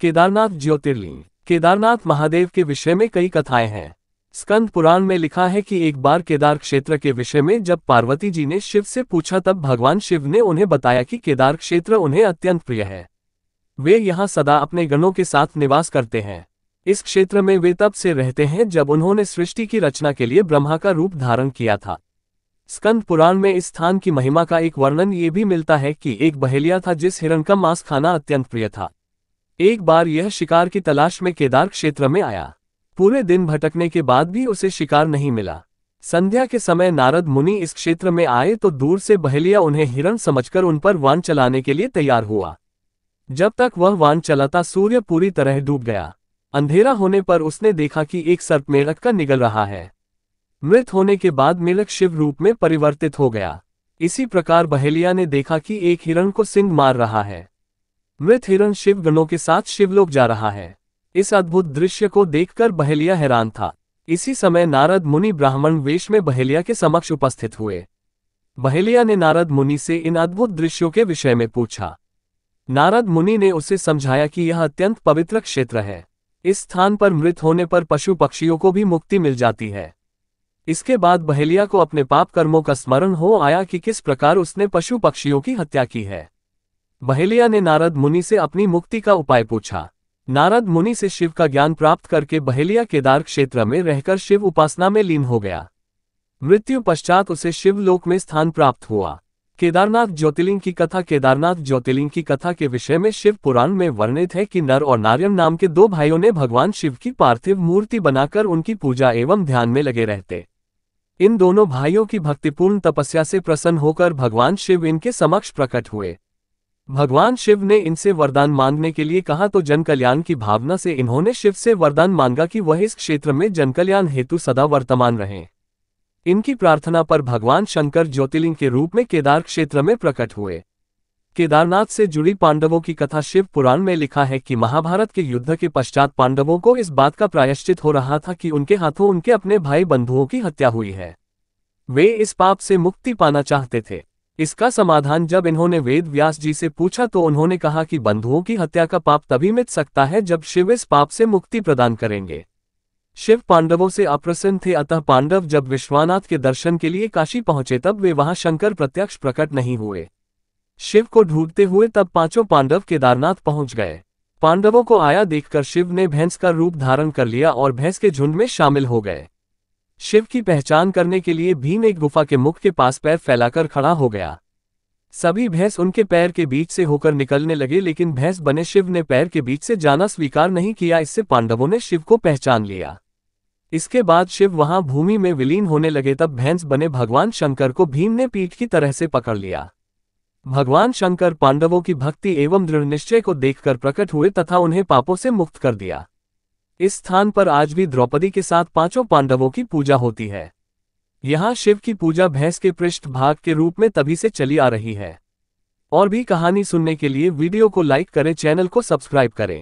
केदारनाथ ज्योतिर्लिंग। केदारनाथ महादेव के विषय में कई कथाएं हैं। स्कंद पुराण में लिखा है कि एक बार केदार क्षेत्र के विषय में जब पार्वती जी ने शिव से पूछा तब भगवान शिव ने उन्हें बताया कि केदार क्षेत्र उन्हें अत्यंत प्रिय है। वे यहाँ सदा अपने गणों के साथ निवास करते हैं। इस क्षेत्र में वे तब से रहते हैं जब उन्होंने सृष्टि की रचना के लिए ब्रह्मा का रूप धारण किया था। स्कंद पुराण में इस स्थान की महिमा का एक वर्णन ये भी मिलता है कि एक बहेलिया था जिस हिरण का मांस खाना अत्यंत प्रिय था। एक बार यह शिकार की तलाश में केदार क्षेत्र में आया। पूरे दिन भटकने के बाद भी उसे शिकार नहीं मिला। संध्या के समय नारद मुनि इस क्षेत्र में आए तो दूर से बहेलिया उन्हें हिरण समझकर उन पर वान चलाने के लिए तैयार हुआ। जब तक वह वान चलाता सूर्य पूरी तरह डूब गया। अंधेरा होने पर उसने देखा कि एक सर्प मेढक का निगल रहा है। मृत होने के बाद मेढक शिव रूप में परिवर्तित हो गया। इसी प्रकार बहेलिया ने देखा कि एक हिरण को सिंह मार रहा है। मृत हिरण शिव गणों के साथ शिवलोक जा रहा है। इस अद्भुत दृश्य को देखकर बहेलिया हैरान था। इसी समय नारद मुनि ब्राह्मण वेश में बहेलिया के समक्ष उपस्थित हुए। बहेलिया ने नारद मुनि से इन अद्भुत दृश्यों के विषय में पूछा। नारद मुनि ने उसे समझाया कि यह अत्यंत पवित्र क्षेत्र है। इस स्थान पर मृत होने पर पशु पक्षियों को भी मुक्ति मिल जाती है। इसके बाद बहेलिया को अपने पाप कर्मों का स्मरण हो आया कि किस प्रकार उसने पशु पक्षियों की हत्या की है। बहेलिया ने नारद मुनि से अपनी मुक्ति का उपाय पूछा। नारद मुनि से शिव का ज्ञान प्राप्त करके बहेलिया केदार क्षेत्र में रहकर शिव उपासना में लीन हो गया। मृत्यु पश्चात उसे शिवलोक में स्थान प्राप्त हुआ। केदारनाथ ज्योतिर्लिंग की कथा। केदारनाथ ज्योतिर्लिंग की कथा के विषय में शिव पुराण में वर्णित है कि नर और नारायण नाम के दो भाइयों ने भगवान शिव की पार्थिव मूर्ति बनाकर उनकी पूजा एवं ध्यान में लगे रहते। इन दोनों भाइयों की भक्तिपूर्ण तपस्या से प्रसन्न होकर भगवान शिव इनके समक्ष प्रकट हुए। भगवान शिव ने इनसे वरदान मांगने के लिए कहा तो जन कल्याण की भावना से इन्होंने शिव से वरदान मांगा कि वह इस क्षेत्र में जन कल्याण हेतु सदा वर्तमान रहें। इनकी प्रार्थना पर भगवान शंकर ज्योतिर्लिंग के रूप में केदार क्षेत्र में प्रकट हुए। केदारनाथ से जुड़ी पांडवों की कथा। शिव पुराण में लिखा है कि महाभारत के युद्ध के पश्चात पांडवों को इस बात का प्रायश्चित हो रहा था कि उनके हाथों उनके अपने भाई बंधुओं की हत्या हुई है। वे इस पाप से मुक्ति पाना चाहते थे। इसका समाधान जब इन्होंने वेद व्यास जी से पूछा तो उन्होंने कहा कि बंधुओं की हत्या का पाप तभी मिट सकता है जब शिव इस पाप से मुक्ति प्रदान करेंगे। शिव पांडवों से अप्रसन्न थे, अतः पांडव जब विश्वनाथ के दर्शन के लिए काशी पहुंचे तब वे वहां शंकर प्रत्यक्ष प्रकट नहीं हुए। शिव को ढूंढते हुए तब पांचों पांडव केदारनाथ पहुंच गए। पांडवों को आया देखकर शिव ने भैंस का रूप धारण कर लिया और भैंस के झुंड में शामिल हो गए। शिव की पहचान करने के लिए भीम एक गुफा के मुख के पास पैर फैलाकर खड़ा हो गया। सभी भैंस उनके पैर के बीच से होकर निकलने लगे, लेकिन भैंस बने शिव ने पैर के बीच से जाना स्वीकार नहीं किया। इससे पांडवों ने शिव को पहचान लिया। इसके बाद शिव वहां भूमि में विलीन होने लगे। तब भैंस बने भगवान शंकर को भीम ने पीठ की तरह से पकड़ लिया। भगवान शंकर पांडवों की भक्ति एवं दृढ़ निश्चय को देखकर प्रकट हुए तथा उन्हें पापों से मुक्त कर दिया। इस स्थान पर आज भी द्रौपदी के साथ पांचों पांडवों की पूजा होती है। यहाँ शिव की पूजा भैंस के पृष्ठ भाग के रूप में तभी से चली आ रही है। और भी कहानी सुनने के लिए वीडियो को लाइक करें, चैनल को सब्सक्राइब करें।